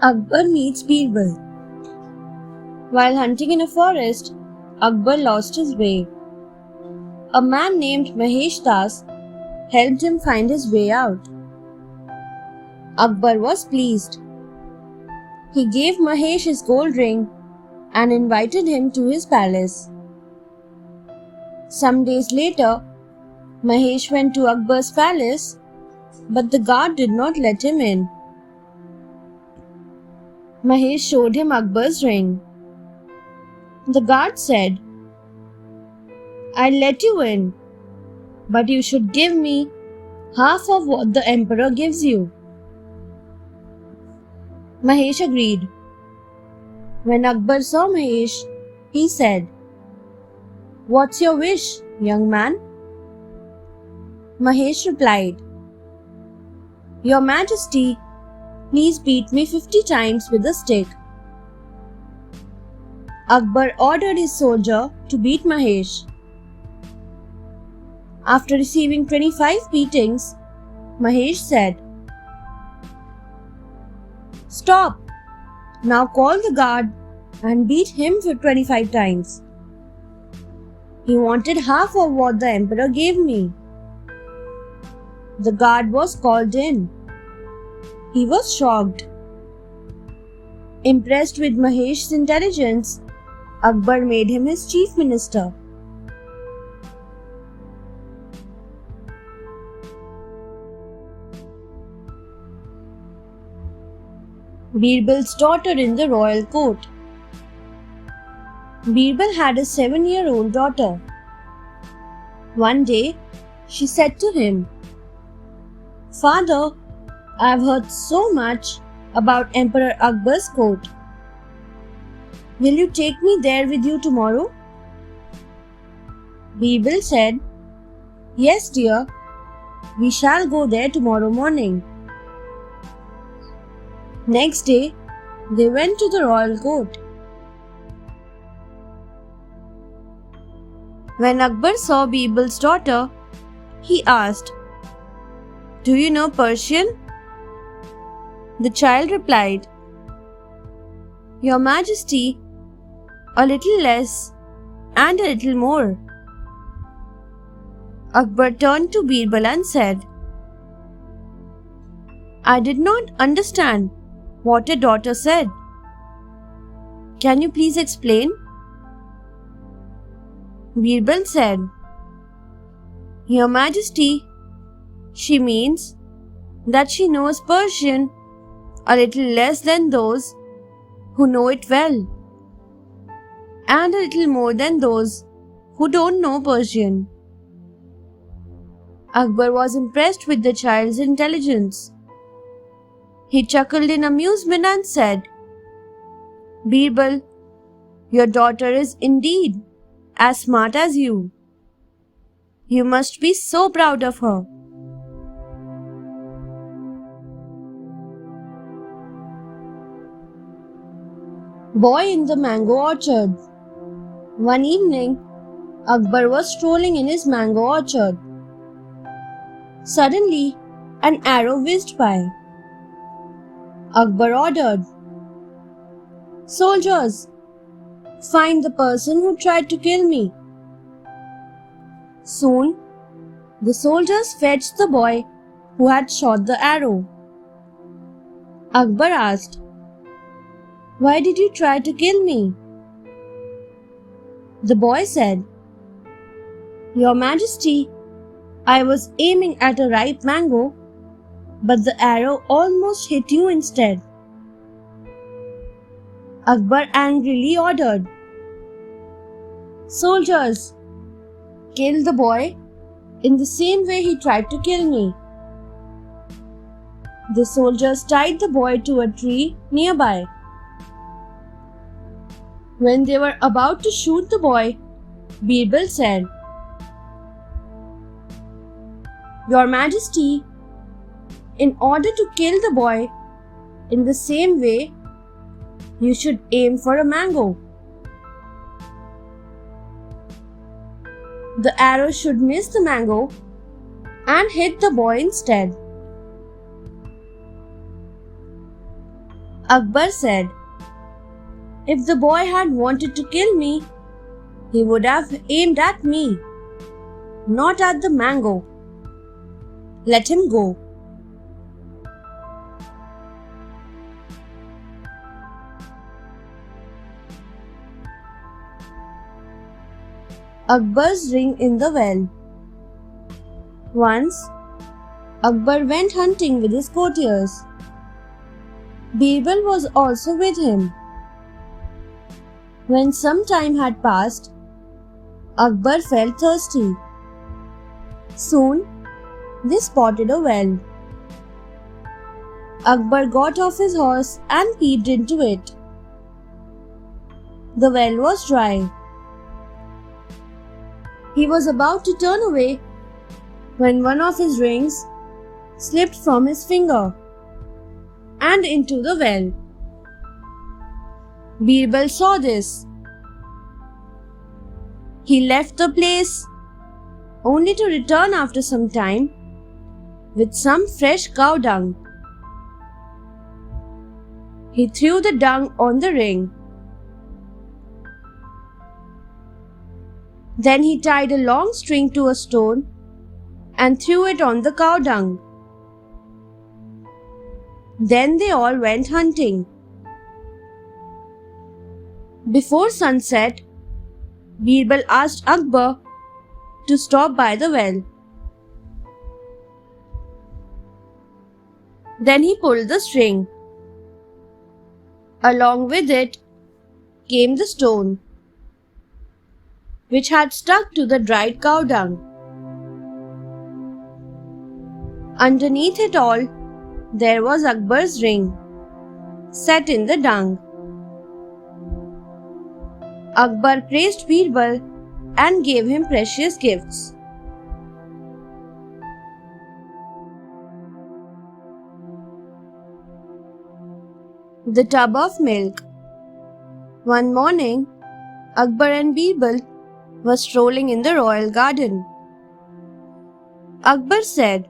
Akbar meets Birbal. While hunting in a forest, Akbar lost his way. A man named Mahesh Das helped him find his way out. Akbar was pleased. He gave Mahesh his gold ring and invited him to his palace. Some days later, Mahesh went to Akbar's palace, but the guard did not let him in. Mahesh showed him Akbar's ring. The guard said, "I'll let you in, but you should give me half of what the emperor gives you." Mahesh agreed. When Akbar saw Mahesh, he said, "What's your wish, young man?" Mahesh replied, "Your Majesty, please beat me 50 times with a stick." Akbar ordered his soldier to beat Mahesh. After receiving 25 beatings, Mahesh said, "Stop! Now call the guard and beat him for 25 times. He wanted half of what the emperor gave me." The guard was called in. He was shocked. Impressed with Mahesh's intelligence, Akbar made him his chief minister. Birbal's daughter in the royal court. Birbal had a 7-year-old daughter. One day, she said to him, "Father, I've heard so much about Emperor Akbar's court. Will you take me there with you tomorrow?" Birbal said, "Yes, dear. We shall go there tomorrow morning." Next day, they went to the royal court. When Akbar saw Birbal's daughter, he asked, "Do you know Persian?" The child replied, "Your Majesty, a little less and a little more." Akbar turned to Birbal and said, "I did not understand what your daughter said. Can you please explain?" Birbal said, "Your Majesty, she means that she knows Persian a little less than those who know it well, and a little more than those who don't know Persian." Akbar was impressed with the child's intelligence. He chuckled in amusement and said, "Birbal, your daughter is indeed as smart as you. You must be so proud of her." Boy in the mango orchard. One evening, Akbar was strolling in his mango orchard. Suddenly, an arrow whizzed by. Akbar ordered, "Soldiers, find the person who tried to kill me." Soon, the soldiers fetched the boy who had shot the arrow. Akbar asked, "Why did you try to kill me?" The boy said, "Your Majesty, I was aiming at a ripe mango, but the arrow almost hit you instead." Akbar angrily ordered, "Soldiers, kill the boy in the same way he tried to kill me." The soldiers tied the boy to a tree nearby. When they were about to shoot the boy, Birbal said, "Your Majesty, in order to kill the boy in the same way, you should aim for a mango. The arrow should miss the mango and hit the boy instead." Akbar said, "If the boy had wanted to kill me, he would have aimed at me, not at the mango. Let him go." Akbar's ring in the well. Once, Akbar went hunting with his courtiers. Birbal was also with him. When some time had passed, Akbar felt thirsty. Soon, they spotted a well. Akbar got off his horse and peeped into it. The well was dry. He was about to turn away when one of his rings slipped from his finger and into the well. Birbal saw this. He left the place only to return after some time with some fresh cow dung. He threw the dung on the ring. Then he tied a long string to a stone and threw it on the cow dung. Then they all went hunting. Before sunset, Birbal asked Akbar to stop by the well. Then he pulled the string. Along with it came the stone, which had stuck to the dried cow dung. Underneath it all, there was Akbar's ring, set in the dung. Akbar praised Birbal and gave him precious gifts. The tub of milk. One morning, Akbar and Birbal were strolling in the royal garden. Akbar said,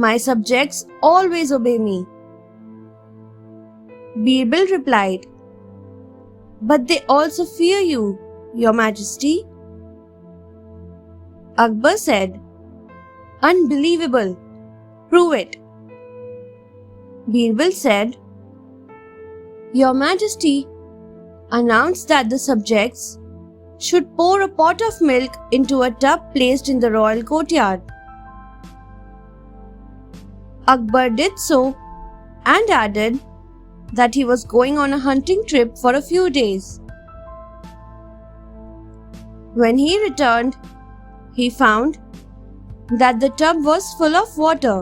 "My subjects always obey me." Birbal replied, "But they also fear you, Your Majesty." Akbar said, "Unbelievable. Prove it." Birbal said, "Your Majesty announced that the subjects should pour a pot of milk into a tub placed in the royal courtyard." Akbar did so and added that he was going on a hunting trip for a few days. When he returned, he found that the tub was full of water.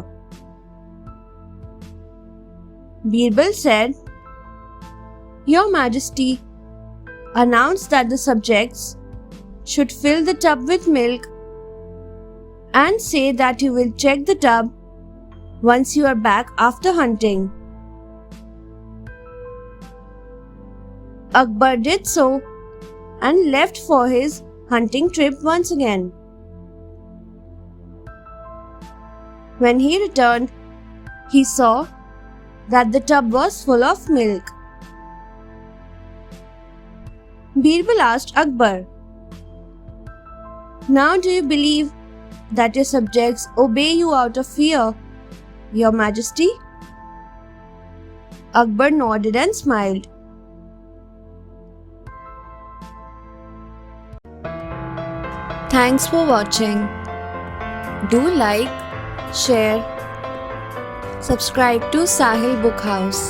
Birbal said, "Your Majesty announced that the subjects should fill the tub with milk and say that you will check the tub once you are back after hunting." Akbar did so and left for his hunting trip once again. When he returned, he saw that the tub was full of milk. Birbal asked Akbar, "Now do you believe that your subjects obey you out of fear, Your Majesty?" Akbar nodded and smiled. Thanks for watching. Do like, share, subscribe to Sahil Book House.